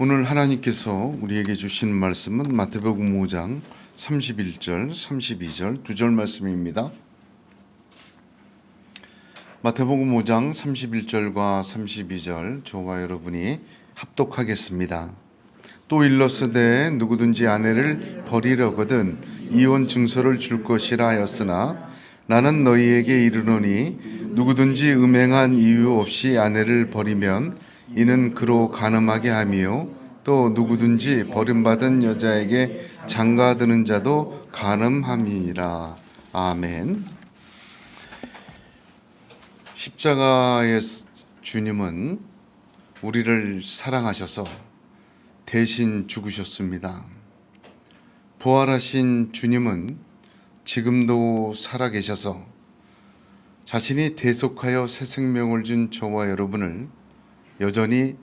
오늘 하나님께서 우리에게 주신 말씀은 마태복음 5장 31절, 32절 두 절 말씀입니다. 마태복음 5장 31절과 32절 저와 여러분이 합독하겠습니다. 또 일렀으되 누구든지 아내를 버리려거든 이혼 증서를 줄 것이라 하였으나 나는 너희에게 이르노니 누구든지 음행한 이유 없이 아내를 버리면 이는 그로 간음하게 함이요 또 누구든지 버림받은 여자에게 장가드는 자도 간음함이니라. 아멘. 십자가의 주님은 우리를 사랑하셔서 대신 죽으셨습니다. 부활하신 주님은 지금도 살아계셔서 자신이 대속하여 새 생명을 준 저와 여러분을 여전히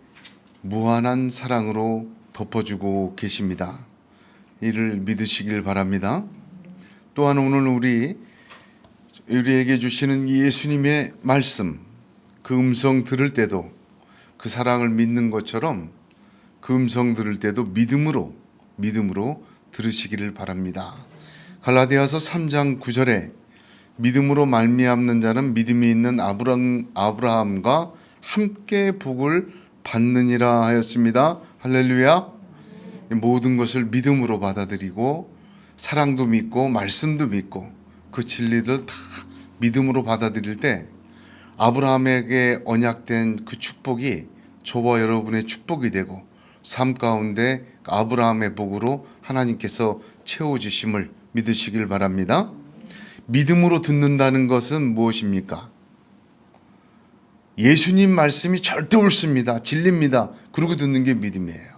무한한 사랑으로 덮어주고 계십니다. 이를 믿으시길 바랍니다. 또한 오늘 우리에게 주시는 예수님의 말씀, 그 음성 들을 때도 그 사랑을 믿는 것처럼 그 음성 들을 때도 믿음으로 들으시기를 바랍니다. 갈라디아서 3장 9절에 믿음으로 말미암는 자는 믿음이 있는 아브라함과 함께 복을 받느니라 하였습니다. 할렐루야. 모든 것을 믿음으로 받아들이고 사랑도 믿고 말씀도 믿고 그 진리를 다 믿음으로 받아들일 때 아브라함에게 언약된 그 축복이 저와 여러분의 축복이 되고 삶 가운데 아브라함의 복으로 하나님께서 채워주심을 믿으시길 바랍니다. 믿음으로 듣는다는 것은 무엇입니까? 예수님 말씀이 절대 옳습니다. 진리입니다. 그러고 듣는 게 믿음이에요.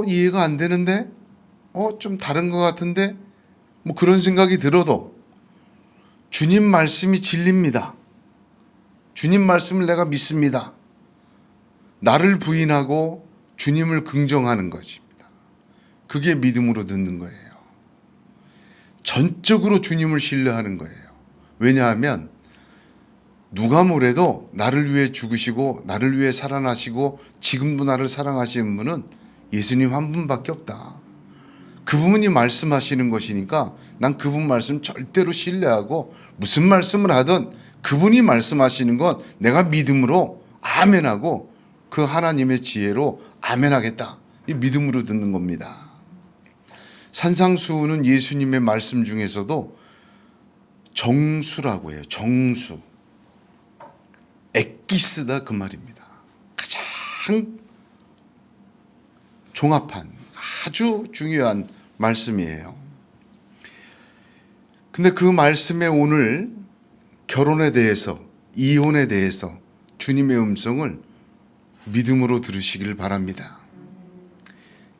이해가 안 되는데? 좀 다른 것 같은데? 뭐 그런 생각이 들어도 주님 말씀이 진리입니다. 주님 말씀을 내가 믿습니다. 나를 부인하고 주님을 긍정하는 것입니다. 그게 믿음으로 듣는 거예요. 전적으로 주님을 신뢰하는 거예요. 왜냐하면 누가 뭐래도 나를 위해 죽으시고 나를 위해 살아나시고 지금도 나를 사랑하시는 분은 예수님 한 분밖에 없다. 그분이 말씀하시는 것이니까 난 그분 말씀 절대로 신뢰하고 무슨 말씀을 하든 그분이 말씀하시는 건 내가 믿음으로 아멘하고 그 하나님의 지혜로 아멘하겠다. 이 믿음으로 듣는 겁니다. 산상수훈은 예수님의 말씀 중에서도 정수라고 해요. 정수. 엑기스다 그 말입니다. 가장 종합한 아주 중요한 말씀이에요. 근데 그 말씀에 오늘 결혼에 대해서 이혼에 대해서 주님의 음성을 믿음으로 들으시길 바랍니다.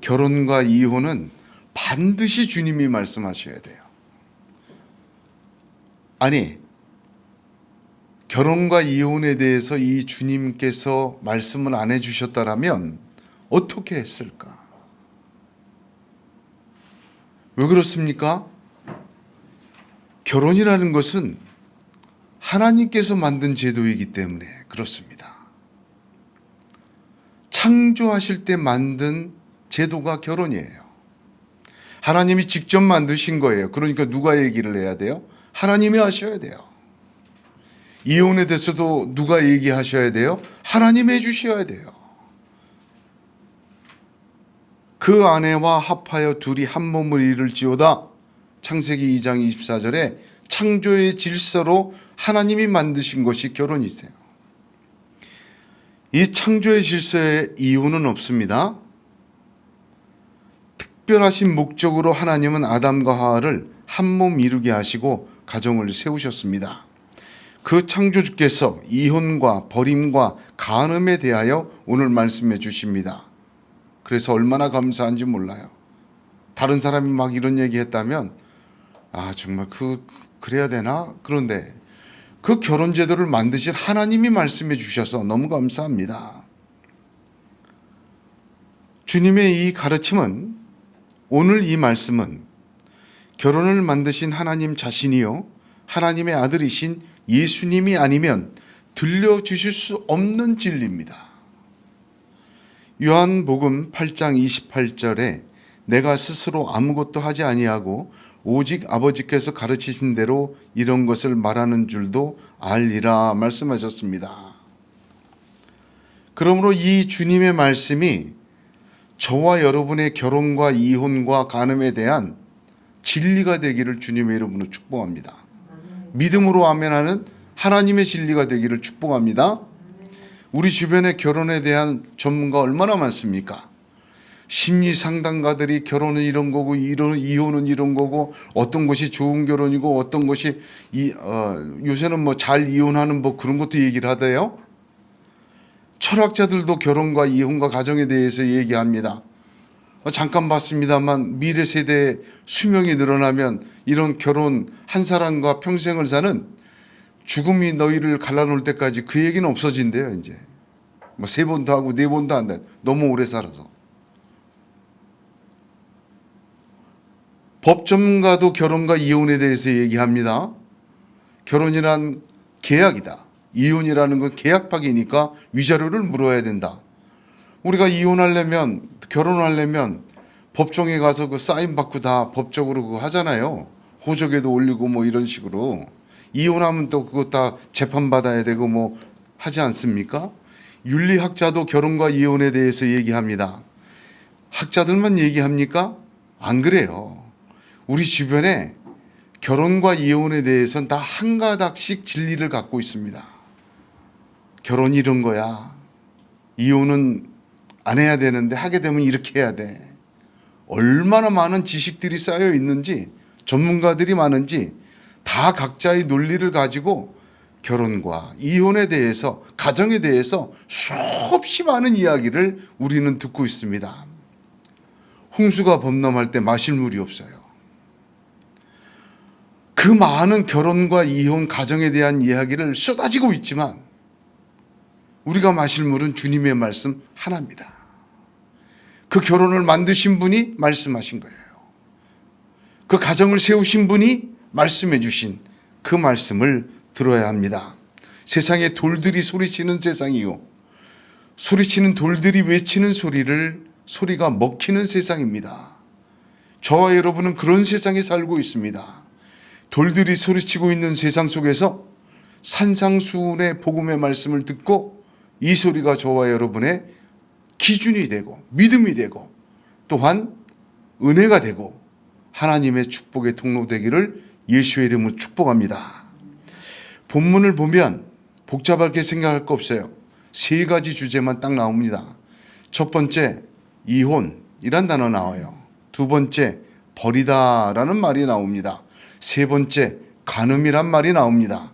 결혼과 이혼은 반드시 주님이 말씀하셔야 돼요. 아니, 결혼과 이혼에 대해서 이 주님께서 말씀을 안 해주셨다라면 어떻게 했을까? 왜 그렇습니까? 결혼이라는 것은 하나님께서 만든 제도이기 때문에 그렇습니다. 창조하실 때 만든 제도가 결혼이에요. 하나님이 직접 만드신 거예요. 그러니까 누가 얘기를 해야 돼요? 하나님이 하셔야 돼요. 이혼에 대해서도 누가 얘기하셔야 돼요? 하나님이 해주셔야 돼요. 그 아내와 합하여 둘이 한 몸을 이룰지어다. 창세기 2장 24절에 창조의 질서로 하나님이 만드신 것이 결혼이세요. 이 창조의 질서에 이유는 없습니다. 특별하신 목적으로 하나님은 아담과 하와를 한 몸 이루게 하시고 가정을 세우셨습니다. 그 창조주께서 이혼과 버림과 간음에 대하여 오늘 말씀해 주십니다. 그래서 얼마나 감사한지 몰라요. 다른 사람이 막 이런 얘기 했다면 정말 그래야 되나? 그런데 그 결혼 제도를 만드신 하나님이 말씀해 주셔서 너무 감사합니다. 주님의 이 가르침은 오늘 이 말씀은 결혼을 만드신 하나님 자신이요 하나님의 아들이신 예수님이 아니면 들려주실 수 없는 진리입니다. 요한복음 8장 28절에 내가 스스로 아무것도 하지 아니하고 오직 아버지께서 가르치신 대로 이런 것을 말하는 줄도 알리라 말씀하셨습니다. 그러므로 이 주님의 말씀이 저와 여러분의 결혼과 이혼과 간음에 대한 진리가 되기를 주님의 이름으로 축복합니다. 믿음으로 아멘하는 하나님의 진리가 되기를 축복합니다. 우리 주변에 결혼에 대한 전문가 얼마나 많습니까? 심리 상담가들이 결혼은 이런 거고 이혼은 이런 거고 어떤 것이 좋은 결혼이고 어떤 것이 요새는 뭐 잘 이혼하는 뭐 그런 것도 얘기를 하대요. 철학자들도 결혼과 이혼과 가정에 대해서 얘기합니다. 잠깐 봤습니다만 미래 세대의 수명이 늘어나면 이런 결혼 한 사람과 평생을 사는 죽음이 너희를 갈라놓을 때까지 그 얘기는 없어진대요. 이제 뭐 3번도 하고 4번도 한다. 너무 오래 살아서. 법 전문가도 결혼과 이혼에 대해서 얘기합니다. 결혼이란 계약이다. 이혼이라는 건 계약박이니까 위자료를 물어야 된다. 우리가 이혼하려면 결혼하려면 법정에 가서 그 사인 받고 다 법적으로 그거 하잖아요. 호적에도 올리고 뭐 이런 식으로. 이혼하면 또 그거 다 재판받아야 되고 뭐 하지 않습니까? 윤리학자도 결혼과 이혼에 대해서 얘기합니다. 학자들만 얘기합니까? 안 그래요. 우리 주변에 결혼과 이혼에 대해서는 다 한 가닥씩 진리를 갖고 있습니다. 결혼이 이런 거야. 이혼은 안 해야 되는데 하게 되면 이렇게 해야 돼. 얼마나 많은 지식들이 쌓여 있는지, 전문가들이 많은지 다 각자의 논리를 가지고 결혼과 이혼에 대해서, 가정에 대해서 수없이 많은 이야기를 우리는 듣고 있습니다. 홍수가 범람할 때 마실 물이 없어요. 그 많은 결혼과 이혼, 가정에 대한 이야기를 쏟아지고 있지만 우리가 마실 물은 주님의 말씀 하나입니다. 그 결혼을 만드신 분이 말씀하신 거예요. 그 가정을 세우신 분이 말씀해 주신 그 말씀을 들어야 합니다. 세상에 돌들이 소리치는 세상이요, 소리치는 돌들이 외치는 소리가 먹히는 세상입니다. 저와 여러분은 그런 세상에 살고 있습니다. 돌들이 소리치고 있는 세상 속에서 산상수훈의 복음의 말씀을 듣고 이 소리가 저와 여러분의 기준이 되고 믿음이 되고 또한 은혜가 되고 하나님의 축복의 통로 되기를 예수의 이름으로 축복합니다. 본문을 보면 복잡하게 생각할 거 없어요. 3가지 주제만 딱 나옵니다. 첫 번째, 이혼이란 단어 나와요. 2번째, 버리다라는 말이 나옵니다. 3번째, 간음이란 말이 나옵니다.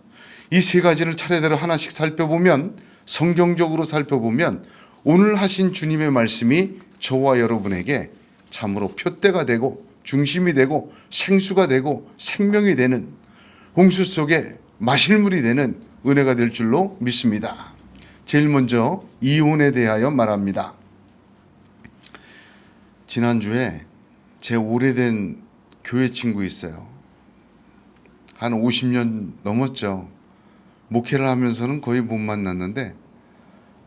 이 3가지를 차례대로 하나씩 살펴보면, 성경적으로 살펴보면 오늘 하신 주님의 말씀이 저와 여러분에게 참으로 표대가 되고 중심이 되고 생수가 되고 생명이 되는, 홍수 속에 마실 물이 되는 은혜가 될 줄로 믿습니다. 제일 먼저 이혼에 대하여 말합니다. 지난주에 제 오래된 교회 친구 있어요. 한 50년 넘었죠. 목회를 하면서는 거의 못 만났는데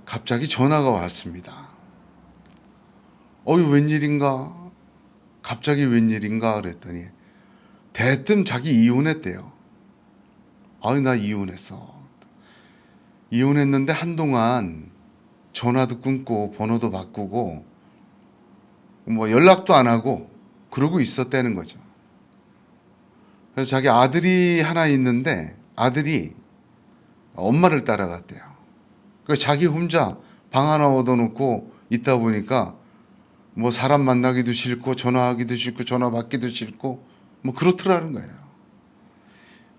갑자기 전화가 왔습니다. 웬일인가? 갑자기 웬일인가? 그랬더니 대뜸 자기 이혼했대요. 나 이혼했어. 이혼했는데 한동안 전화도 끊고 번호도 바꾸고 뭐 연락도 안 하고 그러고 있었다는 거죠. 그래서 자기 아들이 하나 있는데 아들이 엄마를 따라갔대요. 그래서 자기 혼자 방 하나 얻어놓고 있다 보니까 뭐 사람 만나기도 싫고 전화하기도 싫고 전화 받기도 싫고 뭐 그렇더라는 거예요.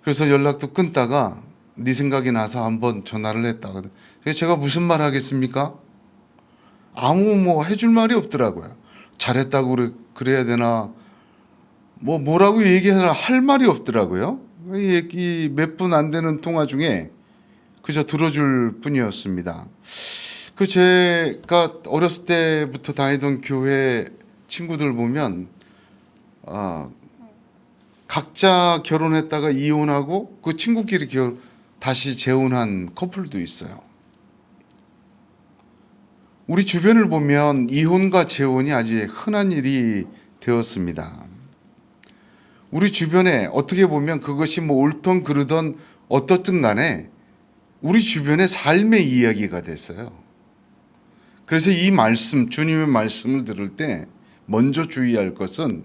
그래서 연락도 끊다가 네 생각이 나서 한번 전화를 했다. 그래서 제가 무슨 말 하겠습니까? 아무 뭐 해줄 말이 없더라고요. 잘했다고 그래야 되나 뭐라고 얘기하나 할 말이 없더라고요. 이 몇 분 안 되는 통화 중에 그저 들어줄 뿐이었습니다. 제가 어렸을 때부터 다니던 교회 친구들 보면 각자 결혼했다가 이혼하고 그 친구끼리 다시 재혼한 커플도 있어요. 우리 주변을 보면 이혼과 재혼이 아주 흔한 일이 되었습니다. 우리 주변에 어떻게 보면 그것이 뭐 옳던 그르던 어떻든 간에 우리 주변의 삶의 이야기가 됐어요. 그래서 이 말씀, 주님의 말씀을 들을 때 먼저 주의할 것은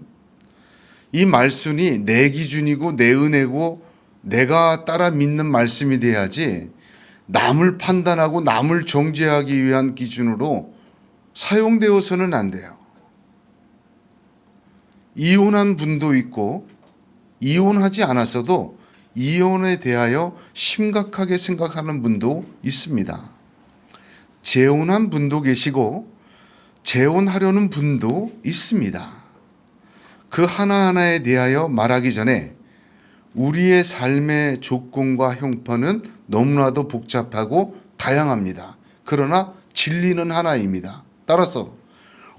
이 말씀이 내 기준이고 내 은혜고 내가 따라 믿는 말씀이 돼야지 남을 판단하고 남을 정죄하기 위한 기준으로 사용되어서는 안 돼요. 이혼한 분도 있고 이혼하지 않았어도 이혼에 대하여 심각하게 생각하는 분도 있습니다. 재혼한 분도 계시고 재혼하려는 분도 있습니다. 그 하나하나에 대하여 말하기 전에 우리의 삶의 조건과 형편은 너무나도 복잡하고 다양합니다. 그러나 진리는 하나입니다. 따라서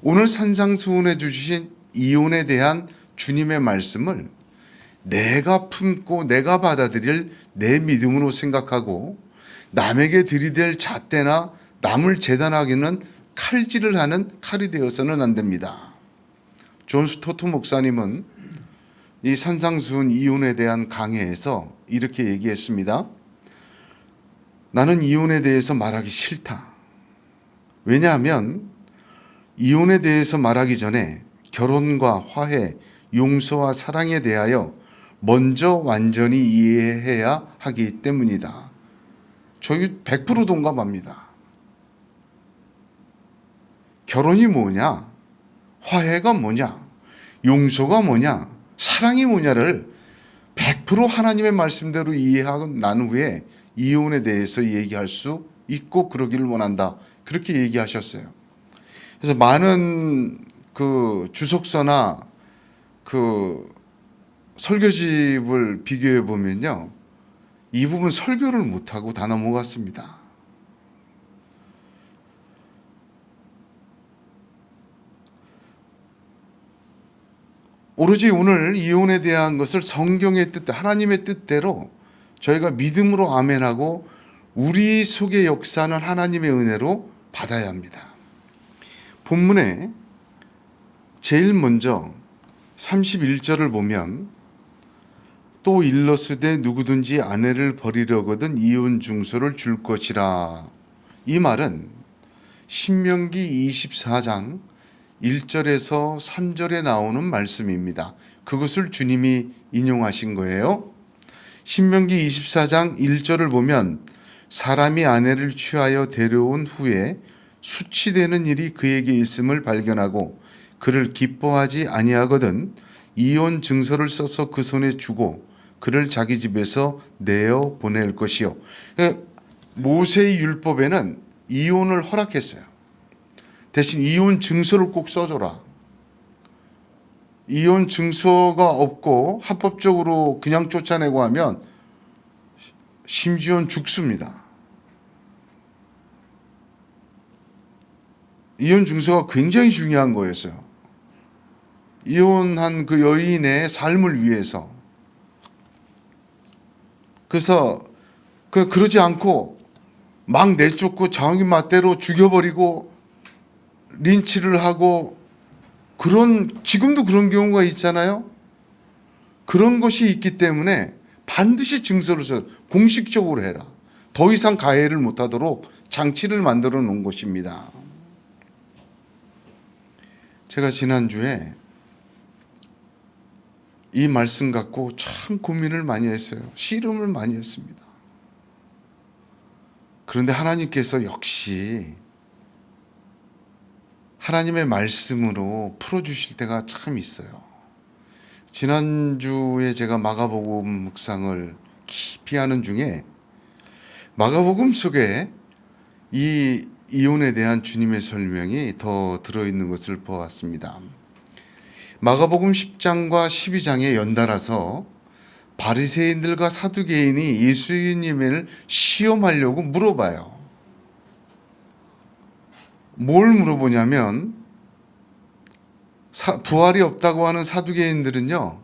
오늘 산상수훈해 주신 이혼에 대한 주님의 말씀을 내가 품고 내가 받아들일 내 믿음으로 생각하고 남에게 들이댈 잣대나 남을 재단하기는 칼질을 하는 칼이 되어서는 안 됩니다. 존 스토트 목사님은 이 산상수훈 이혼에 대한 강해에서 이렇게 얘기했습니다. 나는 이혼에 대해서 말하기 싫다. 왜냐하면 이혼에 대해서 말하기 전에 결혼과 화해, 용서와 사랑에 대하여 먼저 완전히 이해해야 하기 때문이다. 저희 100% 동감합니다. 결혼이 뭐냐? 화해가 뭐냐? 용서가 뭐냐? 사랑이 뭐냐를 100% 하나님의 말씀대로 이해하고 난 후에 이혼에 대해서 얘기할 수 있고 그러기를 원한다. 그렇게 얘기하셨어요. 그래서 많은 그 주석서나 그 설교집을 비교해 보면요, 이 부분 설교를 못하고 다 넘어갔습니다. 오로지 오늘 이혼에 대한 것을 성경의 뜻, 하나님의 뜻대로 저희가 믿음으로 아멘하고 우리 속의 역사는 하나님의 은혜로 받아야 합니다. 본문에 제일 먼저 31절을 보면 또 일러스되 누구든지 아내를 버리려거든 이혼 증서를 줄 것이라. 이 말은 신명기 24장 1절에서 3절에 나오는 말씀입니다. 그것을 주님이 인용하신 거예요. 신명기 24장 1절을 보면 사람이 아내를 취하여 데려온 후에 수치되는 일이 그에게 있음을 발견하고 그를 기뻐하지 아니하거든 이혼 증서를 써서 그 손에 주고 그를 자기 집에서 내어 보낼 것이요. 모세의 율법에는 이혼을 허락했어요. 대신 이혼 증서를 꼭 써줘라. 이혼 증서가 없고 합법적으로 그냥 쫓아내고 하면 심지어는 죽습니다. 이혼 증서가 굉장히 중요한 거였어요. 이혼한 그 여인의 삶을 위해서. 그래서 그러지 않고 막 내쫓고 자기 맛대로 죽여버리고 린치를 하고 지금도 그런 경우가 있잖아요. 그런 것이 있기 때문에 반드시 증서를 써 공식적으로 해라. 더 이상 가해를 못하도록 장치를 만들어 놓은 것입니다. 제가 지난주에 이 말씀 갖고 참 고민을 많이 했어요. 씨름을 많이 했습니다. 그런데 하나님께서 역시 하나님의 말씀으로 풀어주실 때가 참 있어요. 지난주에 제가 마가복음 묵상을 깊이 하는 중에 마가복음 속에 이 이혼에 대한 주님의 설명이 더 들어있는 것을 보았습니다. 마가복음 10장과 12장에 연달아서 바리새인들과 사두개인이 예수님을 시험하려고 물어봐요. 뭘 물어보냐면 부활이 없다고 하는 사두개인들은요,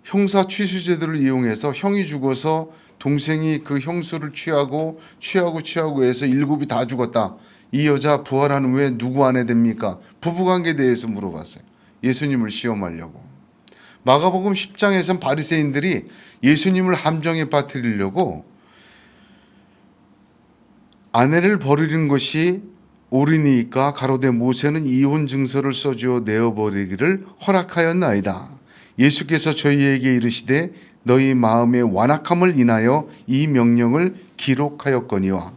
형사 취수제도를 이용해서 형이 죽어서 동생이 그 형수를 취하고 해서 일곱이 다 죽었다. 이 여자 부활한 후에 누구 아내 됩니까? 부부관계에 대해서 물어봤어요. 예수님을 시험하려고. 마가복음 10장에서는 바리새인들이 예수님을 함정에 빠뜨리려고 아내를 버리는 것이 옳으니까 가로되 모세는 이혼 증서를 써주어 내어버리기를 허락하였나이다. 예수께서 저희에게 이르시되 너희 마음의 완악함을 인하여 이 명령을 기록하였거니와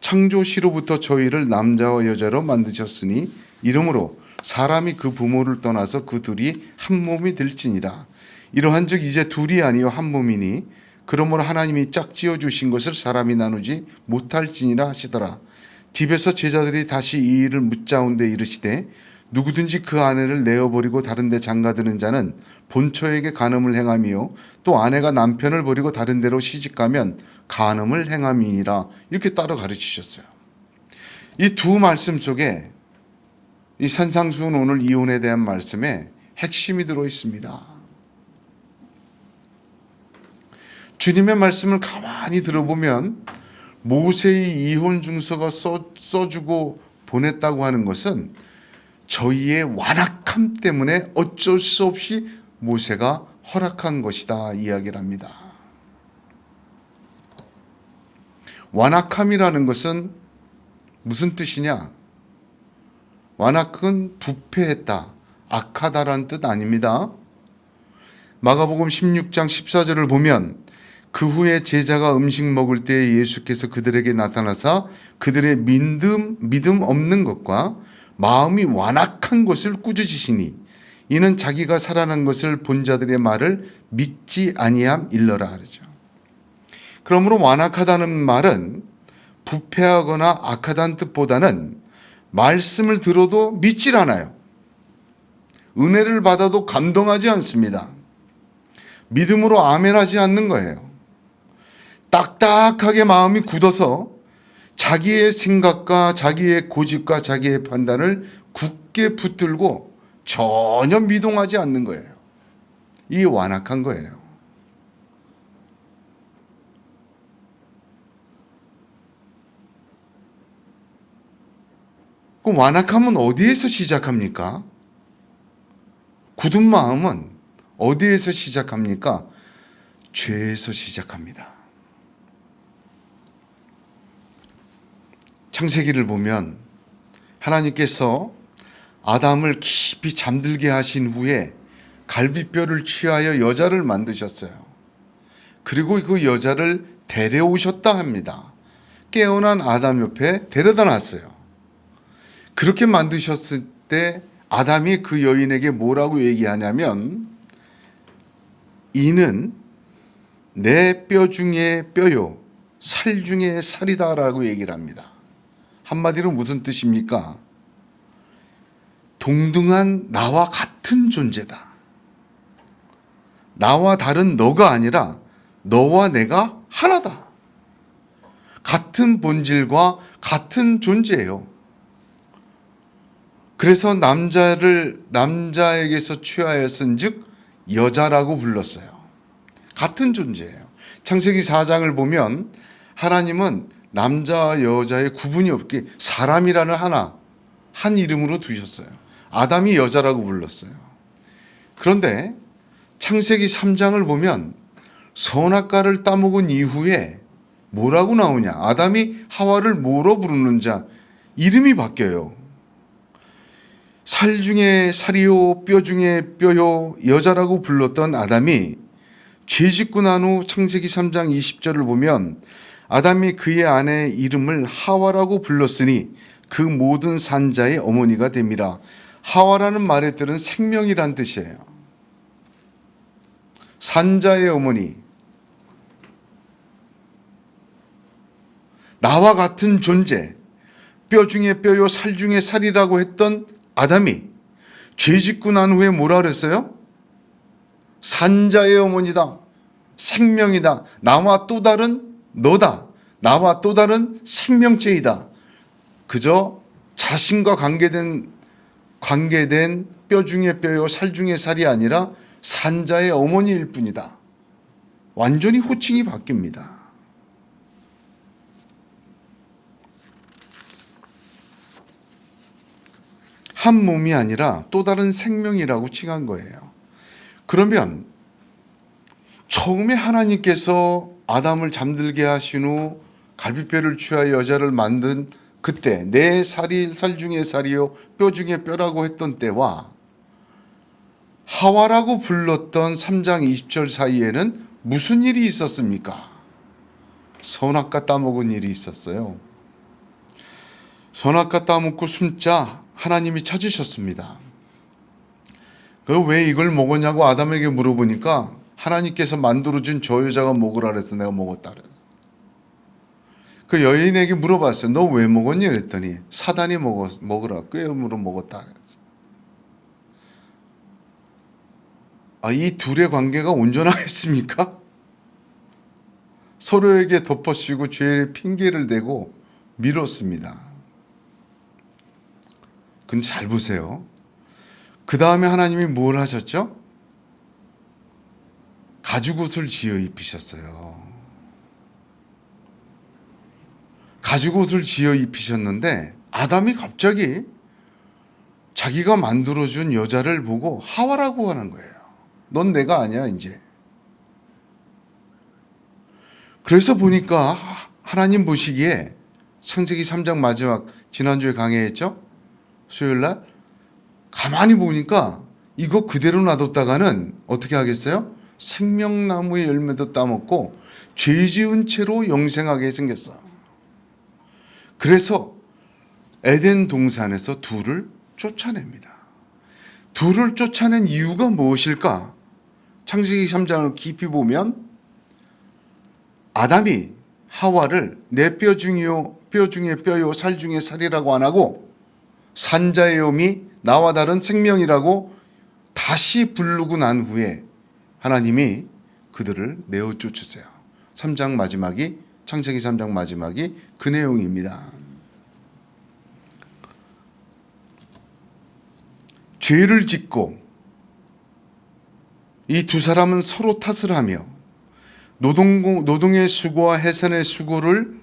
창조시로부터 저희를 남자와 여자로 만드셨으니 이러므로 사람이 그 부모를 떠나서 그 둘이 한 몸이 될지니라. 이러한즉 이제 둘이 아니요 한 몸이니 그러므로 하나님이 짝지어 주신 것을 사람이 나누지 못할지니라 하시더라. 집에서 제자들이 다시 이 일을 묻자온데 이르시되 누구든지 그 아내를 내어버리고 다른 데 장가드는 자는 본처에게 간음을 행함이요 또 아내가 남편을 버리고 다른 데로 시집가면 간음을 행함이니라. 이렇게 따로 가르치셨어요. 이 두 말씀 속에 이 산상수훈 오늘 이혼에 대한 말씀에 핵심이 들어 있습니다. 주님의 말씀을 가만히 들어보면 모세의 이혼 증서가 써주고 보냈다고 하는 것은 저희의 완악함 때문에 어쩔 수 없이 모세가 허락한 것이다 이야기를 합니다. 완악함이라는 것은 무슨 뜻이냐? 완악은 부패했다, 악하다라는 뜻 아닙니다. 마가복음 16장 14절을 보면 그 후에 제자가 음식 먹을 때 예수께서 그들에게 나타나사 그들의 믿음 없는 것과 마음이 완악한 것을 꾸짖으시니 이는 자기가 살아난 것을 본 자들의 말을 믿지 아니함 일러라 하죠. 그러므로 완악하다는 말은 부패하거나 악하다는 뜻보다는 말씀을 들어도 믿질 않아요. 은혜를 받아도 감동하지 않습니다. 믿음으로 아멘하지 않는 거예요. 딱딱하게 마음이 굳어서 자기의 생각과 자기의 고집과 자기의 판단을 굳게 붙들고 전혀 미동하지 않는 거예요. 이게 완악한 거예요. 그럼 완악함은 어디에서 시작합니까? 굳은 마음은 어디에서 시작합니까? 죄에서 시작합니다. 창세기를 보면 하나님께서 아담을 깊이 잠들게 하신 후에 갈비뼈를 취하여 여자를 만드셨어요. 그리고 그 여자를 데려오셨다 합니다. 깨어난 아담 옆에 데려다 놨어요. 그렇게 만드셨을 때 아담이 그 여인에게 뭐라고 얘기하냐면 이는 내 뼈 중에 뼈요 살 중에 살이다라고 얘기를 합니다. 한마디로 무슨 뜻입니까? 동등한 나와 같은 존재다. 나와 다른 너가 아니라 너와 내가 하나다. 같은 본질과 같은 존재예요. 그래서 남자에게서 취하였은즉 여자라고 불렀어요. 같은 존재예요. 창세기 4장을 보면 하나님은 남자와 여자의 구분이 없게 사람이라는 한 이름으로 두셨어요. 아담이 여자라고 불렀어요. 그런데 창세기 3장을 보면 선악과를 따먹은 이후에 뭐라고 나오냐? 아담이 하와를 뭐로 부르는 자? 이름이 바뀌어요. 살 중에 살이요 뼈 중에 뼈요 여자라고 불렀던 아담이 죄 짓고 난 후 창세기 3장 20절을 보면 아담이 그의 아내의 이름을 하와라고 불렀으니 그 모든 산자의 어머니가 됨이라. 하와라는 말의 뜻은 생명이란 뜻이에요. 산자의 어머니. 나와 같은 존재, 뼈 중에 뼈요 살 중에 살이라고 했던 아담이 죄 짓고 난 후에 뭐라 그랬어요? 산자의 어머니다. 생명이다. 나와 또 다른 너다. 나와 또 다른 생명체이다. 그저 자신과 관계된 뼈 중에 뼈요 살 중에 살이 아니라 산자의 어머니일 뿐이다. 완전히 호칭이 바뀝니다. 한 몸이 아니라 또 다른 생명이라고 칭한 거예요. 그러면 처음에 하나님께서 아담을 잠들게 하신 후 갈비뼈를 취하여 여자를 만든 그때 내 살이 살 중에 살이요 뼈 중에 뼈라고 했던 때와 하와라고 불렀던 3장 20절 사이에는 무슨 일이 있었습니까? 선악과 따먹은 일이 있었어요. 선악과 따먹고 숨자 하나님이 찾으셨습니다. 왜 이걸 먹었냐고 아담에게 물어보니까 하나님께서 만들어준 저 여자가 먹으라 그래서 내가 먹었다 그래. 그 여인에게 물어봤어요. 너 왜 먹었니? 그랬더니 사단이 먹으라 꾀음으로 먹었다 그랬어. 이 둘의 관계가 온전하겠습니까? 서로에게 덮어씌우고 죄의 핑계를 대고 미뤘습니다. 근데 잘 보세요. 그 다음에 하나님이 뭘 하셨죠? 가죽옷을 지어 입히셨어요. 가죽옷을 지어 입히셨는데 아담이 갑자기 자기가 만들어준 여자를 보고 하와라고 하는 거예요. 넌 내가 아니야 이제. 그래서 보니까 하나님 보시기에 창세기 3장 마지막 지난주에 강의했죠? 수요일날 가만히 보니까 이거 그대로 놔뒀다가는 어떻게 하겠어요? 생명나무의 열매도 따먹고 죄 지은 채로 영생하게 생겼어. 그래서 에덴 동산에서 둘을 쫓아냅니다. 둘을 쫓아낸 이유가 무엇일까? 창세기 3장을 깊이 보면 아담이 하와를 내 뼈 중이요 뼈 중에 뼈요 살 중에 살이라고 안 하고 산자의 엄이 나와 다른 생명이라고 다시 부르고 난 후에 하나님이 그들을 내어 쫓으세요. 3장 마지막이 창세기 3장 마지막이 그 내용입니다. 죄를 짓고 이 두 사람은 서로 탓을 하며 노동의 수고와 해산의 수고를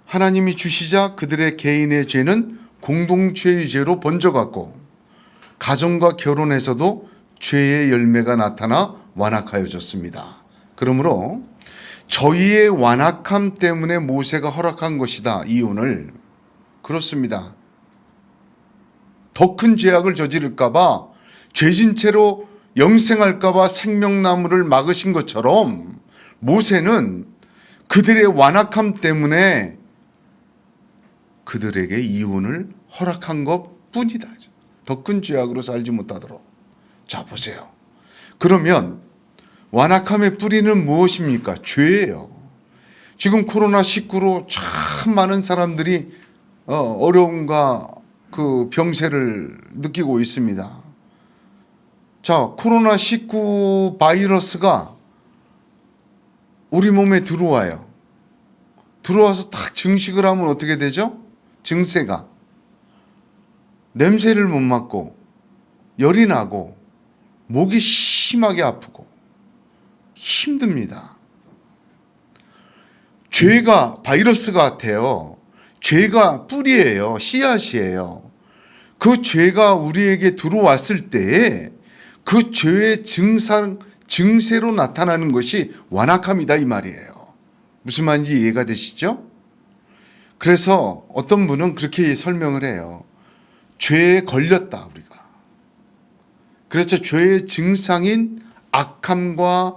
하나님이 주시자 그들의 개인의 죄는 공동체의 죄로 번져갔고 가정과 결혼에서도 죄의 열매가 나타나 완악하여졌습니다. 그러므로 저희의 완악함 때문에 모세가 허락한 것이다. 이혼을. 그렇습니다. 더 큰 죄악을 저지를까 봐 죄진 채로 영생할까 봐 생명나무를 막으신 것처럼 모세는 그들의 완악함 때문에 그들에게 이혼을 허락한 것 뿐이다. 더 큰 죄악으로 살지 못하도록. 자, 보세요. 그러면 완악함의 뿌리는 무엇입니까? 죄예요. 지금 코로나19로 참 많은 사람들이 어려움과 그 병세를 느끼고 있습니다. 자, 코로나19 바이러스가 우리 몸에 들어와요. 들어와서 딱 증식을 하면 어떻게 되죠? 증세가. 냄새를 못 맡고 열이 나고 목이 심하게 아프고 힘듭니다. 죄가 바이러스 같아요. 죄가 뿌리예요. 씨앗이에요. 그 죄가 우리에게 들어왔을 때에 그 죄의 증세로 나타나는 것이 완악함이다 이 말이에요. 무슨 말인지 이해가 되시죠? 그래서 어떤 분은 그렇게 설명을 해요. 죄에 걸렸다 우리가. 그래서 죄의 증상인 악함과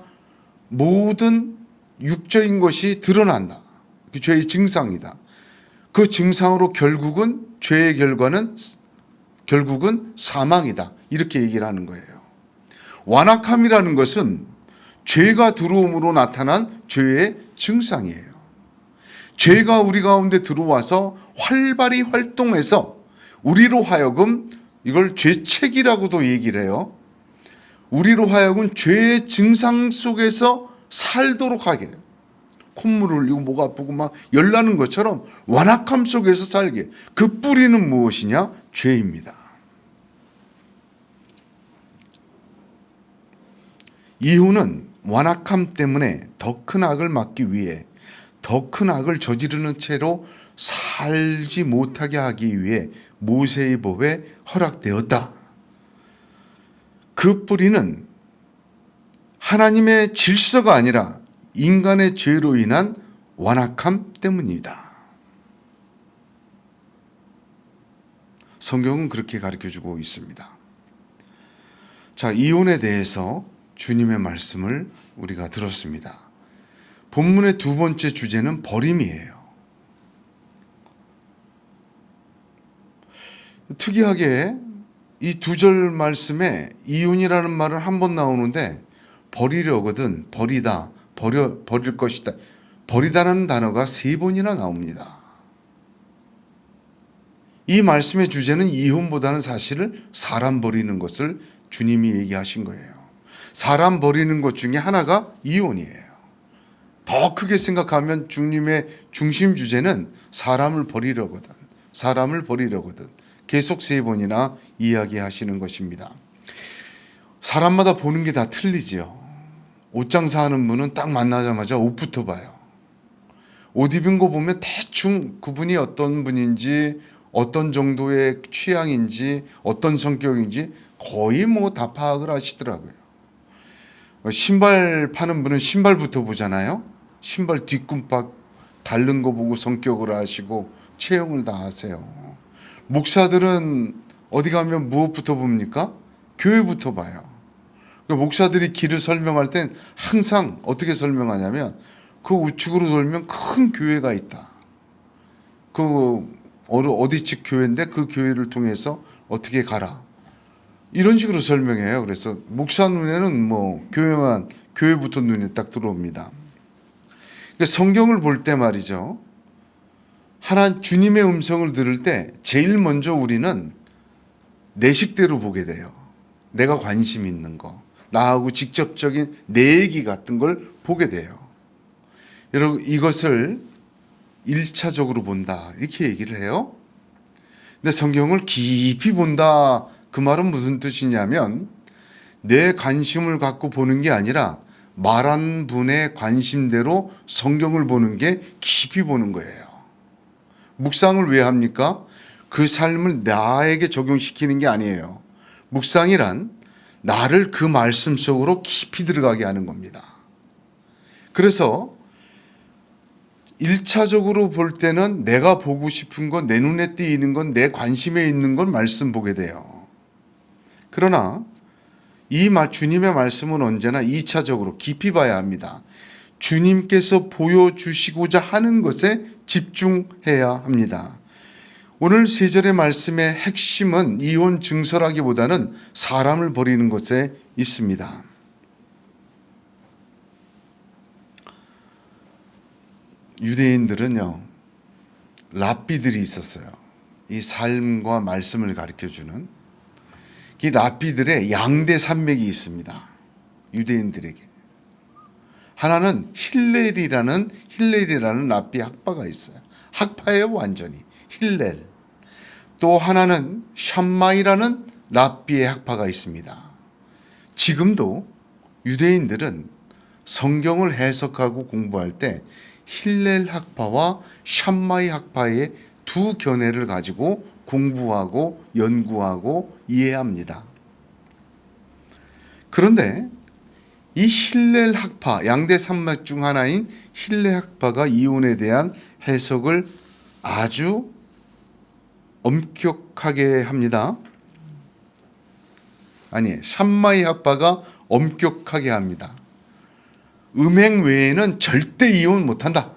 모든 육적인 것이 드러난다. 그 죄의 증상이다. 그 증상으로 결국은 죄의 결국은 사망이다. 이렇게 얘기를 하는 거예요. 완악함이라는 것은 죄가 들어옴으로 나타난 죄의 증상이에요. 죄가 우리 가운데 들어와서 활발히 활동해서 우리로 하여금 이걸 죄책이라고도 얘기를 해요. 우리로 하여금 죄의 증상 속에서 살도록 하게 해요. 콧물 흘리고 목 아프고 막 열나는 것처럼 완악함 속에서 살게. 그 뿌리는 무엇이냐? 죄입니다. 이후는 완악함 때문에 더 큰 악을 막기 위해 더 큰 악을 저지르는 채로 살지 못하게 하기 위해 모세의 법에 허락되었다. 그 뿌리는 하나님의 질서가 아니라 인간의 죄로 인한 완악함 때문이다. 성경은 그렇게 가르쳐주고 있습니다. 자, 이혼에 대해서 주님의 말씀을 우리가 들었습니다. 본문의 두 번째 주제는 버림이에요. 특이하게 이 두 절 말씀에 이혼이라는 말은 한 번 나오는데 버리려거든, 버리다, 버릴 것이다, 버리다라는 단어가 세 번이나 나옵니다. 이 말씀의 주제는 이혼보다는 사실은 사람 버리는 것을 주님이 얘기하신 거예요. 사람 버리는 것 중에 하나가 이혼이에요. 더 크게 생각하면 주님의 중심 주제는 사람을 버리려거든, 사람을 버리려거든. 계속 세 번이나 이야기하시는 것입니다. 사람마다 보는 게 다 틀리지요. 옷 장사하는 분은 딱 만나자마자 옷부터 봐요. 옷 입은 거 보면 대충 그분이 어떤 분인지, 어떤 정도의 취향인지, 어떤 성격인지 거의 뭐 다 파악을 하시더라고요. 신발 파는 분은 신발부터 보잖아요. 신발 뒷꿈박 닳는 거 보고 성격을 아시고 체형을 다 아세요. 목사들은 어디 가면 무엇부터 봅니까? 교회부터 봐요. 목사들이 길을 설명할 땐 항상 어떻게 설명하냐면 그 우측으로 돌면 큰 교회가 있다. 그 어디 집 교회인데 그 교회를 통해서 어떻게 가라. 이런 식으로 설명해요. 그래서 목사 눈에는 뭐 교회부터 눈에 딱 들어옵니다. 성경을 볼 때 말이죠. 하나님 주님의 음성을 들을 때 제일 먼저 우리는 내 식대로 보게 돼요. 내가 관심 있는 거, 나하고 직접적인 내 얘기 같은 걸 보게 돼요. 여러분, 이것을 1차적으로 본다 이렇게 얘기를 해요. 근데 성경을 깊이 본다, 그 말은 무슨 뜻이냐면 내 관심을 갖고 보는 게 아니라 말한 분의 관심대로 성경을 보는 게 깊이 보는 거예요. 묵상을 왜 합니까? 그 삶을 나에게 적용시키는 게 아니에요. 묵상이란 나를 그 말씀 속으로 깊이 들어가게 하는 겁니다. 그래서 1차적으로 볼 때는 내가 보고 싶은 건, 내 눈에 띄는 건, 내 관심에 있는 건 말씀 보게 돼요. 그러나 주님의 말씀은 언제나 2차적으로 깊이 봐야 합니다. 주님께서 보여주시고자 하는 것에 집중해야 합니다. 오늘 세 절의 말씀의 핵심은 이혼 증서라기보다는 사람을 버리는 것에 있습니다. 유대인들은요, 랍비들이 있었어요. 이 삶과 말씀을 가르쳐주는 이 랍비들의 양대 산맥이 있습니다. 유대인들에게. 하나는 힐렐이라는 랍비 학파가 있어요. 학파예요, 완전히. 힐렐. 또 하나는 샴마이라는 랍비의 학파가 있습니다. 지금도 유대인들은 성경을 해석하고 공부할 때 힐렐 학파와 샴마이 학파의 두 견해를 가지고 공부하고 연구하고 이해합니다. 그런데 이 힐렐 학파, 양대 산맥 중 하나인 힐렐 학파가 이혼에 대한 해석을 아주 엄격하게 합니다. 아니, 샴마이 학파가 엄격하게 합니다. 음행 외에는 절대 이혼 못한다.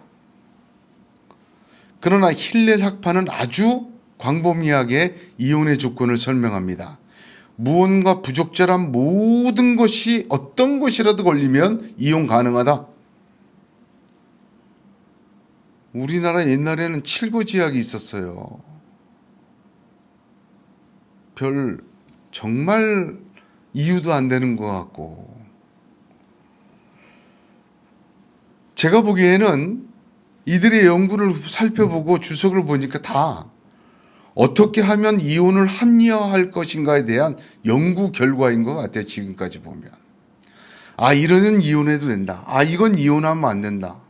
그러나 힐렐 학파는 아주 광범위하게 이혼의 조건을 설명합니다. 무언가 부적절한 모든 것이 어떤 것이라도 걸리면 이혼 가능하다. 우리나라 옛날에는 칠거지약이 있었어요. 정말 이유도 안 되는 것 같고. 제가 보기에는 이들의 연구를 살펴보고 주석을 보니까 다 어떻게 하면 이혼을 합리화할 것인가에 대한 연구 결과인 것 같아요. 지금까지 보면. 아, 이러면 이혼해도 된다. 아, 이건 이혼하면 안 된다.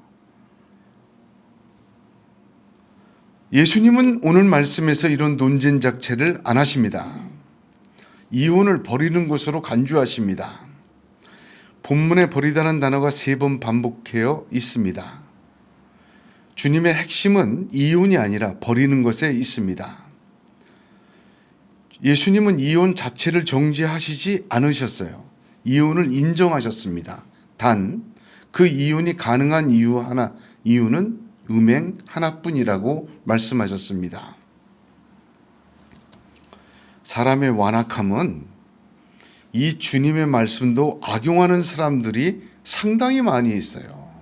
예수님은 오늘 말씀에서 이런 논쟁 자체를 안 하십니다. 이혼을 버리는 것으로 간주하십니다. 본문에 버리다는 단어가 3번 반복되어 있습니다. 주님의 핵심은 이혼이 아니라 버리는 것에 있습니다. 예수님은 이혼 자체를 정죄하시지 않으셨어요. 이혼을 인정하셨습니다. 단 그 이혼이 가능한 이유는 음행 하나뿐이라고 말씀하셨습니다. 사람의 완악함은 이 주님의 말씀도 악용하는 사람들이 상당히 많이 있어요.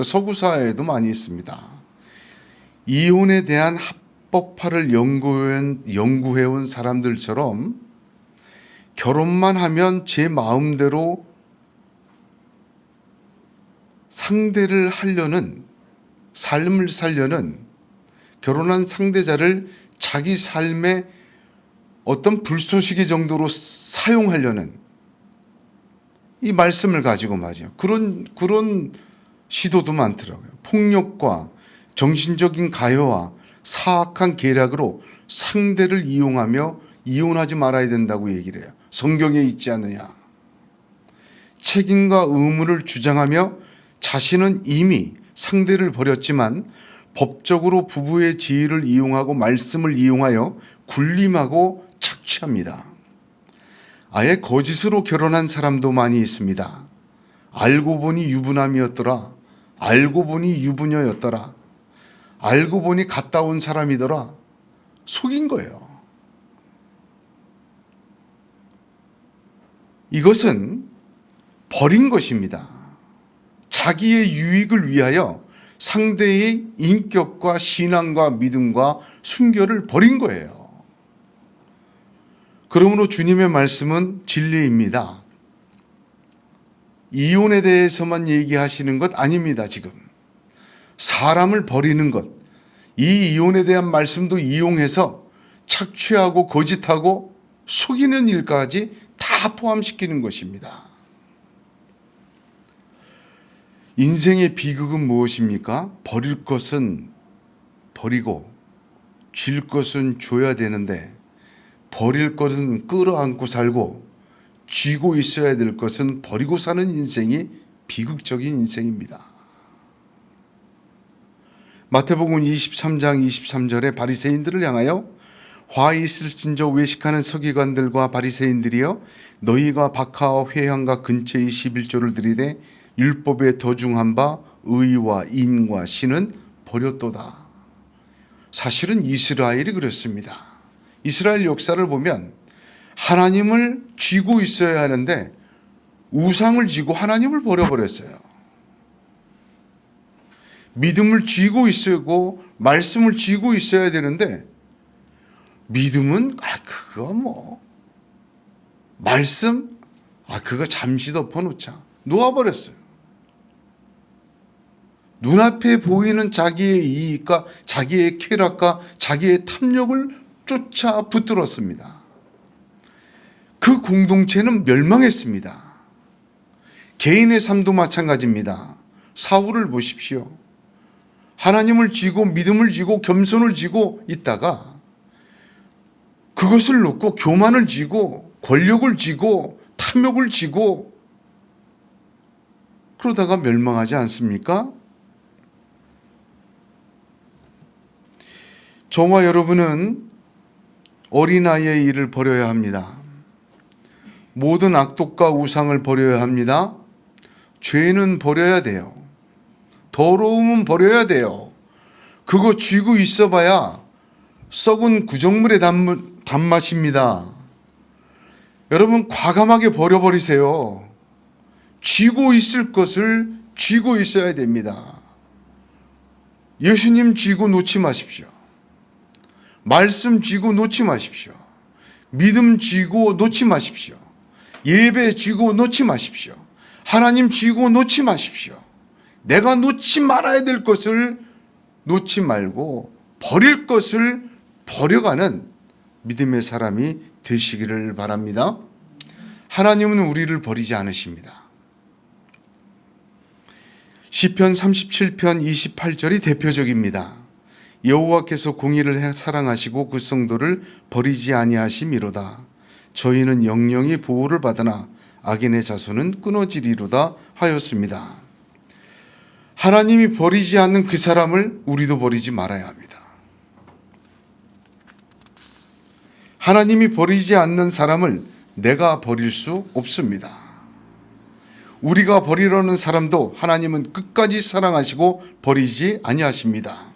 서구사회에도 많이 있습니다. 이혼에 대한 합법화를 연구해온 사람들처럼 결혼만 하면 제 마음대로 상대를 하려는, 삶을 살려는, 결혼한 상대자를 자기 삶의 어떤 불쏘시개 정도로 사용하려는 이 말씀을 가지고 말이죠. 그런 시도도 많더라고요. 폭력과 정신적인 가해와 사악한 계략으로 상대를 이용하며 이혼하지 말아야 된다고 얘기를 해요. 성경에 있지 않느냐. 책임과 의무를 주장하며 자신은 이미 상대를 버렸지만 법적으로 부부의 지위를 이용하고 말씀을 이용하여 군림하고 착취합니다. 아예 거짓으로 결혼한 사람도 많이 있습니다. 알고 보니 유부남이었더라. 알고 보니 유부녀였더라. 알고 보니 갔다 온 사람이더라. 속인 거예요. 이것은 버린 것입니다. 자기의 유익을 위하여 상대의 인격과 신앙과 믿음과 순결을 버린 거예요. 그러므로 주님의 말씀은 진리입니다. 이혼에 대해서만 얘기하시는 것 아닙니다. 지금 사람을 버리는 것, 이 이혼에 대한 말씀도 이용해서 착취하고 거짓하고 속이는 일까지 다 포함시키는 것입니다. 인생의 비극은 무엇입니까? 버릴 것은 버리고 줄 것은 줘야 되는데 버릴 것은 끌어안고 살고 쥐고 있어야 될 것은 버리고 사는 인생이 비극적인 인생입니다. 마태복음 23장 23절에 바리새인들을 향하여 화 있을진저 외식하는 서기관들과 바리새인들이여 너희가 박하와 회향과 근처의 11조를 들이되 율법에 도중한 바 의와 인과 신은 버렸도다. 사실은 이스라엘이 그렇습니다. 이스라엘 역사를 보면 하나님을 쥐고 있어야 하는데 우상을 쥐고 하나님을 버려버렸어요. 믿음을 쥐고 있고 말씀을 쥐고 있어야 되는데 믿음은 그거 말씀 그거 잠시 덮어놓자 놓아버렸어요. 눈앞에 보이는 자기의 이익과 자기의 쾌락과 자기의 탐욕을 쫓아 붙들었습니다. 그 공동체는 멸망했습니다. 개인의 삶도 마찬가지입니다. 사울을 보십시오. 하나님을 쥐고 믿음을 쥐고 겸손을 쥐고 있다가 그것을 놓고 교만을 쥐고 권력을 쥐고 탐욕을 쥐고 그러다가 멸망하지 않습니까? 저와 여러분은 어린아이의 일을 버려야 합니다. 모든 악독과 우상을 버려야 합니다. 죄는 버려야 돼요. 더러움은 버려야 돼요. 그거 쥐고 있어봐야 썩은 구정물의 단맛입니다. 여러분 과감하게 버려버리세요. 쥐고 있을 것을 쥐고 있어야 됩니다. 예수님 쥐고 놓지 마십시오. 말씀 쥐고 놓지 마십시오. 믿음 쥐고 놓지 마십시오. 예배 쥐고 놓지 마십시오. 하나님 쥐고 놓지 마십시오. 내가 놓지 말아야 될 것을 놓지 말고 버릴 것을 버려가는 믿음의 사람이 되시기를 바랍니다. 하나님은 우리를 버리지 않으십니다. 시편 37편 28절이 대표적입니다. 여호와께서 공의를 사랑하시고 그 성도를 버리지 아니하심이로다. 저희는 영영이 보호를 받으나 악인의 자손은 끊어지리로다 하였습니다. 하나님이 버리지 않는 그 사람을 우리도 버리지 말아야 합니다. 하나님이 버리지 않는 사람을 내가 버릴 수 없습니다. 우리가 버리려는 사람도 하나님은 끝까지 사랑하시고 버리지 아니하십니다.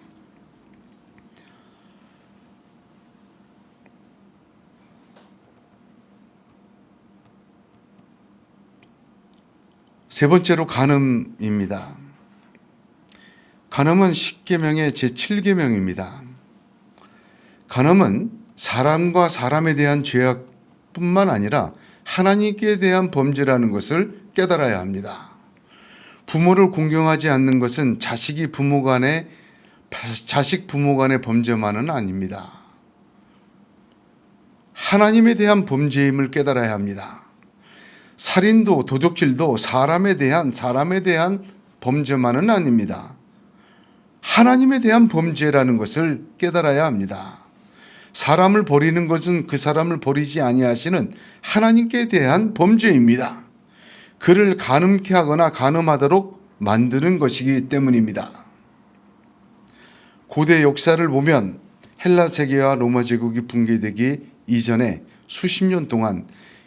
세 번째로 간음입니다. 간음은 십계명의 제7계명입니다. 간음은 사람과 사람에 대한 죄악뿐만 아니라 하나님께 대한 범죄라는 것을 깨달아야 합니다. 부모를 공경하지 않는 것은 자식 부모 간의 범죄만은 아닙니다. 하나님에 대한 범죄임을 깨달아야 합니다. 살인도 도둑질도 사람에 대한 범죄만은 아닙니다. 하나님에 대한 범죄라는 것을 깨달아야 합니다. 사람을 버리는 것은 그 사람을 버리지 아니하시는 하나님께 대한 범죄입니다. 그를 간음케 하거나 간음하도록 만드는 것이기 때문입니다. 고대 역사를 보면 헬라 세계와 로마 제국이 붕괴되기 이전에 수십 년 동안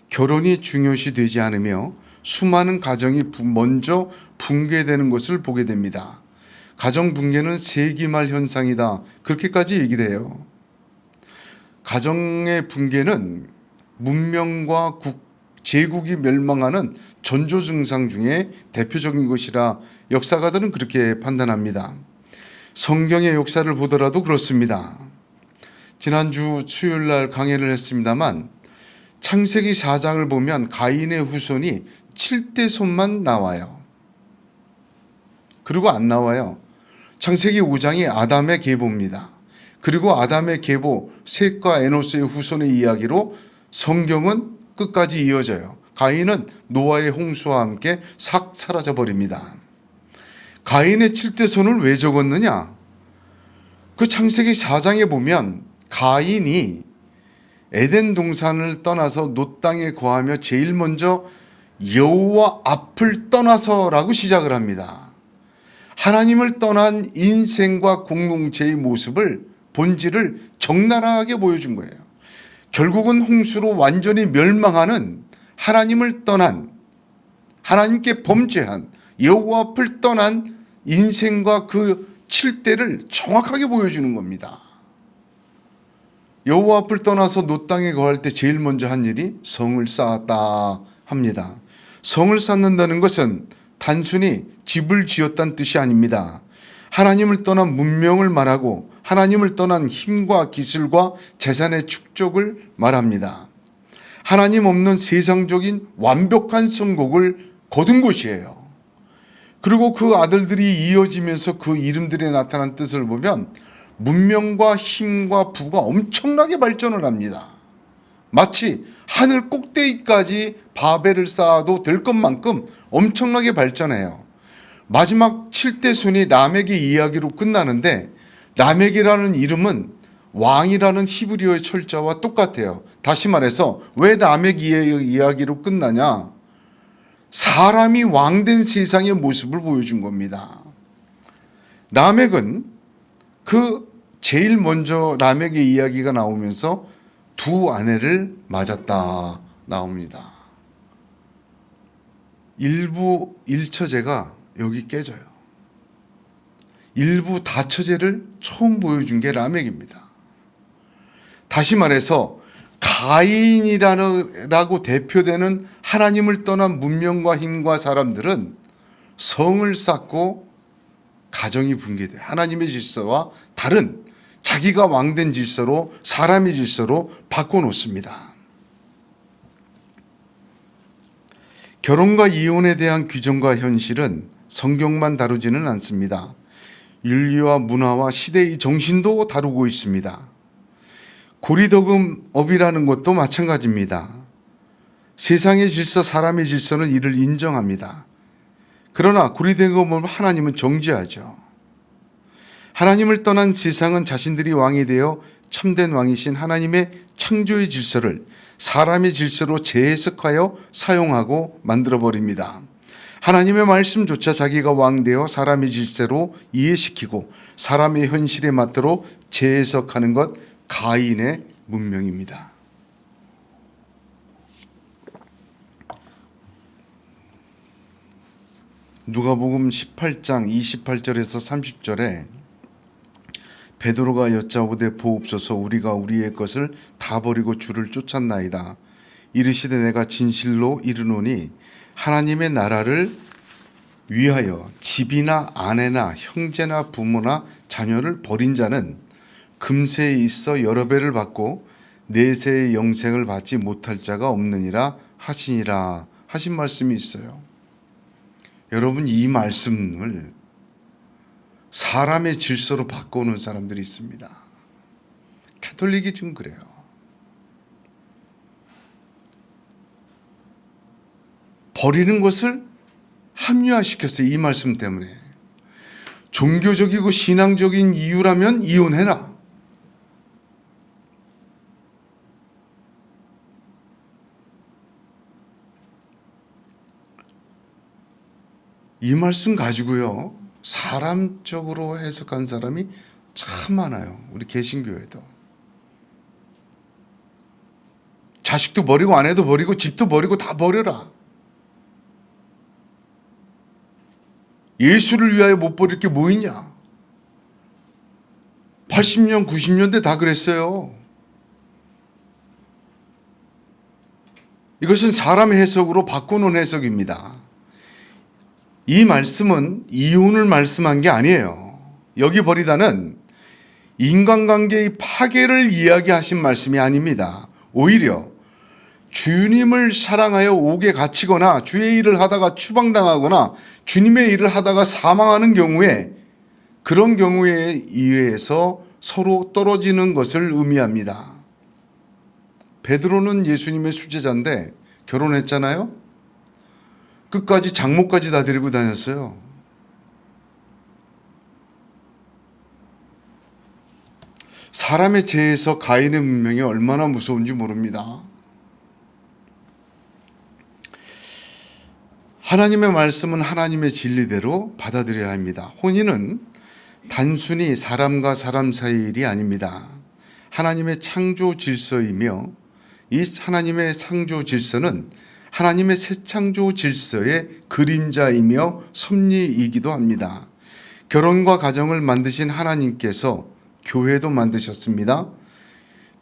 결혼이 중요시되지 않으며 수많은 가정이 먼저 붕괴되는 것을 보게 됩니다. 가정 붕괴는 세기말 현상이다. 그렇게까지 얘기를 해요. 가정의 붕괴는 문명과 제국이 멸망하는 전조 증상 중에 대표적인 것이라 역사가들은 그렇게 판단합니다. 성경의 역사를 보더라도 그렇습니다. 지난주 수요일 날 강의를 했습니다만 창세기 4장을 보면 가인의 후손이 7대손만 나와요. 그리고 안 나와요. 창세기 5장이 아담의 계보입니다. 그리고 아담의 계보 셋과 에노스의 후손의 이야기로 성경은 끝까지 이어져요. 가인은 노아의 홍수와 함께 싹 사라져 버립니다. 가인의 7대손을 왜 적었느냐? 그 창세기 4장에 보면 가인이 에덴 동산을 떠나서 놋 땅에 거하며 제일 먼저 여호와 앞을 떠나서라고 시작을 합니다. 하나님을 떠난 인생과 공동체의 모습을 본질을 적나라하게 보여준 거예요. 결국은 홍수로 완전히 멸망하는 하나님을 떠난 하나님께 범죄한 여호와 앞을 떠난 인생과 그 7대를 정확하게 보여주는 겁니다. 여호와 앞을 떠나서 놋 땅에 거할 때 제일 먼저 한 일이 성을 쌓았다 합니다. 성을 쌓는다는 것은 단순히 집을 지었다는 뜻이 아닙니다. 하나님을 떠난 문명을 말하고 하나님을 떠난 힘과 기술과 재산의 축적을 말합니다. 하나님 없는 세상적인 완벽한 성국을 거둔 곳이에요. 그리고 그 아들들이 이어지면서 그 이름들에 나타난 뜻을 보면 문명과 힘과 부가 엄청나게 발전을 합니다. 마치 하늘 꼭대기까지 바벨을 쌓아도 될 것만큼 엄청나게 발전해요. 마지막 7대손이 라멕의 이야기로 끝나는데 라멕이라는 이름은 왕이라는 히브리어의 철자와 똑같아요. 다시 말해서 왜 라멕의 이야기로 끝나냐? 사람이 왕된 세상의 모습을 보여준 겁니다. 라멕은 그 제일 먼저 라멕의 이야기가 나오면서 두 아내를 맞았다 나옵니다. 일부 일처제가 여기 깨져요. 일부 다처제를 처음 보여준 게 라멕입니다. 다시 말해서 가인이라고 대표되는 하나님을 떠난 문명과 힘과 사람들은 성을 쌓고 가정이 붕괴돼 하나님의 질서와 다른 자기가 왕된 질서로 사람의 질서로 바꿔놓습니다. 결혼과 이혼에 대한 규정과 현실은 성경만 다루지는 않습니다. 윤리와 문화와 시대의 정신도 다루고 있습니다. 고리덕음업이라는 것도 마찬가지입니다. 세상의 질서, 사람의 질서는 이를 인정합니다. 그러나 고리덕음을 하나님은 정죄하죠. 하나님을 떠난 세상은 자신들이 왕이 되어 참된 왕이신 하나님의 창조의 질서를 사람의 질서로 재해석하여 사용하고 만들어버립니다. 하나님의 말씀조차 자기가 왕되어 사람의 질서로 이해시키고 사람의 현실에 맞도록 재해석하는 것, 가인의 문명입니다. 누가복음 18장 28절에서 30절에 베드로가 여짜오되 보옵소서 우리가 우리의 것을 다 버리고 주를 쫓았나이다. 이르시되 내가 진실로 이르노니 하나님의 나라를 위하여 집이나 아내나 형제나 부모나 자녀를 버린 자는 금세에 있어 여러 배를 받고 내세의 영생을 받지 못할 자가 없느니라 하시니라 하신 말씀이 있어요. 여러분, 이 말씀을 사람의 질서로 바꿔오는 사람들이 있습니다. 가톨릭이 지금 그래요. 버리는 것을 합리화시켰어요. 이 말씀 때문에. 종교적이고 신앙적인 이유라면 이혼해라. 이 말씀 가지고요, 사람적으로 해석한 사람이 참 많아요. 우리 개신교회도. 자식도 버리고 아내도 버리고 집도 버리고 다 버려라. 예수를 위하여 못 버릴 게 뭐 있냐. 80년 90년대 다 그랬어요. 이것은 사람의 해석으로 바꾸는 해석입니다. 이 말씀은 이혼을 말씀한 게 아니에요. 여기 버리다는 인간관계의 파괴를 이야기하신 말씀이 아닙니다. 오히려 주님을 사랑하여 옥에 갇히거나 주의 일을 하다가 추방당하거나 주님의 일을 하다가 사망하는 경우에, 그런 경우에 의해서 서로 떨어지는 것을 의미합니다. 베드로는 예수님의 수제자인데 결혼했잖아요. 끝까지 장모까지 다 데리고 다녔어요. 사람의 죄에서 가인의 문명이 얼마나 무서운지 모릅니다. 하나님의 말씀은 하나님의 진리대로 받아들여야 합니다. 혼인은 단순히 사람과 사람 사이의 일이 아닙니다. 하나님의 창조 질서이며 이 하나님의 창조 질서는 하나님의 새 창조 질서의 그림자이며 섭리이기도 합니다. 결혼과 가정을 만드신 하나님께서 교회도 만드셨습니다.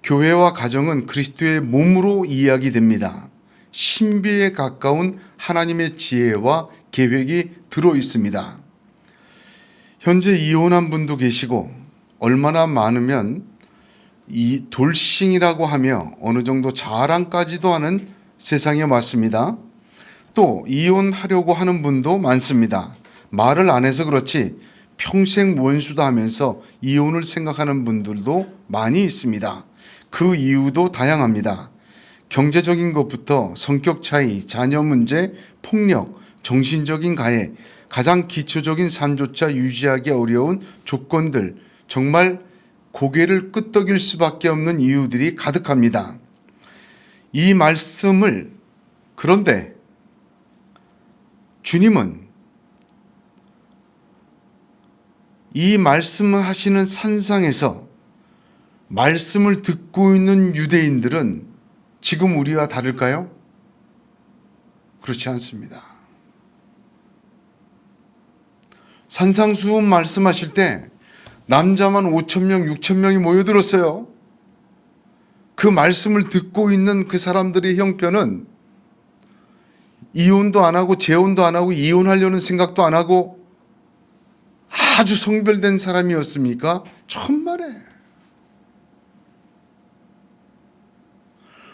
교회와 가정은 그리스도의 몸으로 이야기됩니다. 신비에 가까운 하나님의 지혜와 계획이 들어 있습니다. 현재 이혼한 분도 계시고, 얼마나 많으면 이 돌싱이라고 하며 어느 정도 자랑까지도 하는 세상에 왔습니다. 또 이혼하려고 하는 분도 많습니다. 말을 안 해서 그렇지 평생 원수다 하면서 이혼을 생각하는 분들도 많이 있습니다. 그 이유도 다양합니다. 경제적인 것부터 성격 차이, 자녀 문제, 폭력, 정신적인 가해, 가장 기초적인 삶조차 유지하기 어려운 조건들, 정말 고개를 끄덕일 수밖에 없는 이유들이 가득합니다. 이 말씀을, 그런데 주님은 이 말씀하시는 산상에서 말씀을 듣고 있는 유대인들은 지금 우리와 다를까요? 그렇지 않습니다. 산상수훈 말씀하실 때 남자만 5,000명, 6,000명이 모여들었어요. 그 말씀을 듣고 있는 그 사람들의 형편은 이혼도 안 하고 재혼도 안 하고 이혼하려는 생각도 안 하고 아주 성별된 사람이었습니까? 천만에.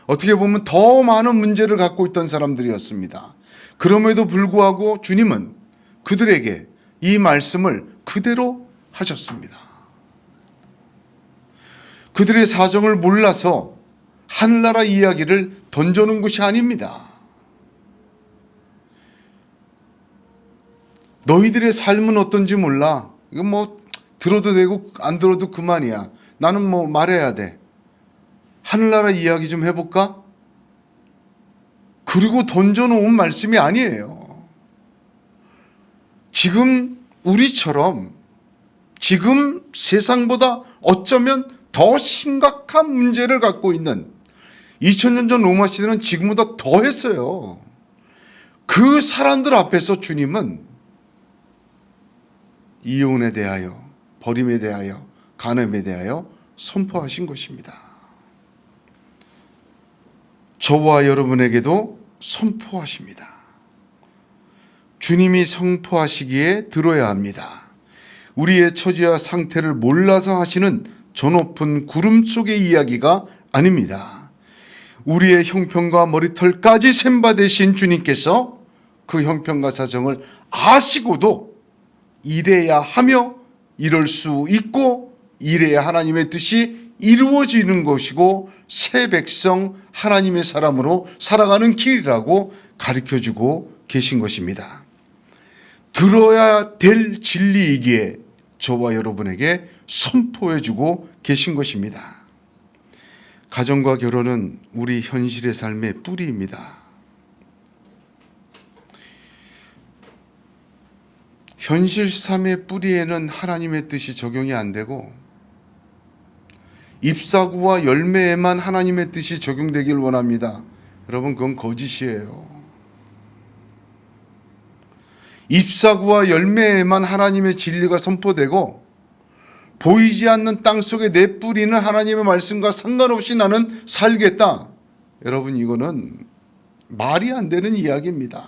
어떻게 보면 더 많은 문제를 갖고 있던 사람들이었습니다. 그럼에도 불구하고 주님은 그들에게 이 말씀을 그대로 하셨습니다. 그들의 사정을 몰라서 하늘나라 이야기를 던져놓은 것이 아닙니다. 너희들의 삶은 어떤지 몰라. 이거 뭐 들어도 되고 안 들어도 그만이야. 나는 뭐 말해야 돼. 하늘나라 이야기 좀 해볼까? 그리고 던져놓은 말씀이 아니에요. 지금 우리처럼 지금 세상보다 어쩌면 더 심각한 문제를 갖고 있는 2000년 전 로마 시대는 지금보다 더 했어요. 그 사람들 앞에서 주님은 이혼에 대하여, 버림에 대하여, 간음에 대하여 선포하신 것입니다. 저와 여러분에게도 선포하십니다. 주님이 선포하시기에 들어야 합니다. 우리의 처지와 상태를 몰라서 하시는 저 높은 구름 속의 이야기가 아닙니다. 우리의 형편과 머리털까지 셈받으신 주님께서 그 형편과 사정을 아시고도 이래야 하며 이럴 수 있고 이래야 하나님의 뜻이 이루어지는 것이고 새 백성 하나님의 사람으로 살아가는 길이라고 가르쳐주고 계신 것입니다. 들어야 될 진리이기에 저와 여러분에게 선포해주고 계신 것입니다. 가정과 결혼은 우리 현실의 삶의 뿌리입니다. 현실 삶의 뿌리에는 하나님의 뜻이 적용이 안 되고 잎사구와 열매에만 하나님의 뜻이 적용되길 원합니다. 여러분, 그건 거짓이에요. 잎사구와 열매에만 하나님의 진리가 선포되고 보이지 않는 땅 속에 내 뿌리는 하나님의 말씀과 상관없이 나는 살겠다. 여러분, 이거는 말이 안 되는 이야기입니다.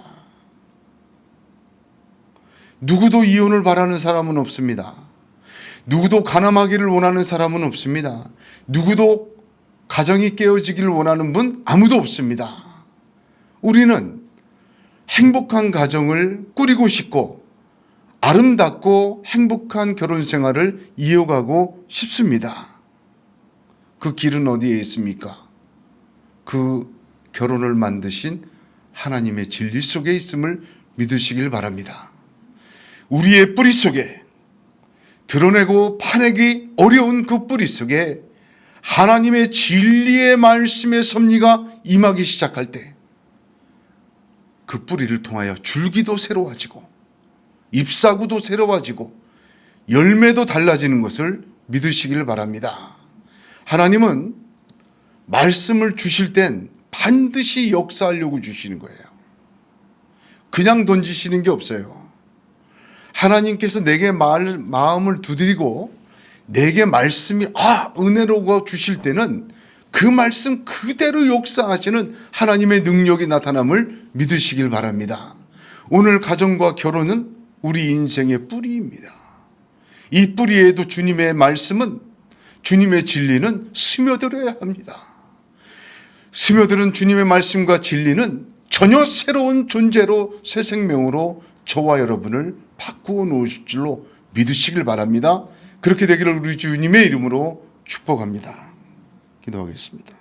누구도 이혼을 바라는 사람은 없습니다. 누구도 가늠하기를 원하는 사람은 없습니다. 누구도 가정이 깨어지기를 원하는 분 아무도 없습니다. 우리는 행복한 가정을 꾸리고 싶고 아름답고 행복한 결혼 생활을 이어가고 싶습니다. 그 길은 어디에 있습니까? 그 결혼을 만드신 하나님의 진리 속에 있음을 믿으시길 바랍니다. 우리의 뿌리 속에, 드러내고 파내기 어려운 그 뿌리 속에 하나님의 진리의 말씀의 섭리가 임하기 시작할 때 그 뿌리를 통하여 줄기도 새로워지고 잎사구도 새로워지고 열매도 달라지는 것을 믿으시길 바랍니다. 하나님은 말씀을 주실 땐 반드시 역사하려고 주시는 거예요. 그냥 던지시는 게 없어요. 하나님께서 내게 마음을 두드리고 내게 말씀이 은혜로워 주실 때는 그 말씀 그대로 역사하시는 하나님의 능력이 나타남을 믿으시길 바랍니다. 오늘 가정과 결혼은 우리 인생의 뿌리입니다. 이 뿌리에도 주님의 말씀은, 주님의 진리는 스며들어야 합니다. 스며드는 주님의 말씀과 진리는 전혀 새로운 존재로, 새 생명으로 저와 여러분을 바꾸어 놓으실 줄로 믿으시길 바랍니다. 그렇게 되기를 우리 주님의 이름으로 축복합니다. 기도하겠습니다.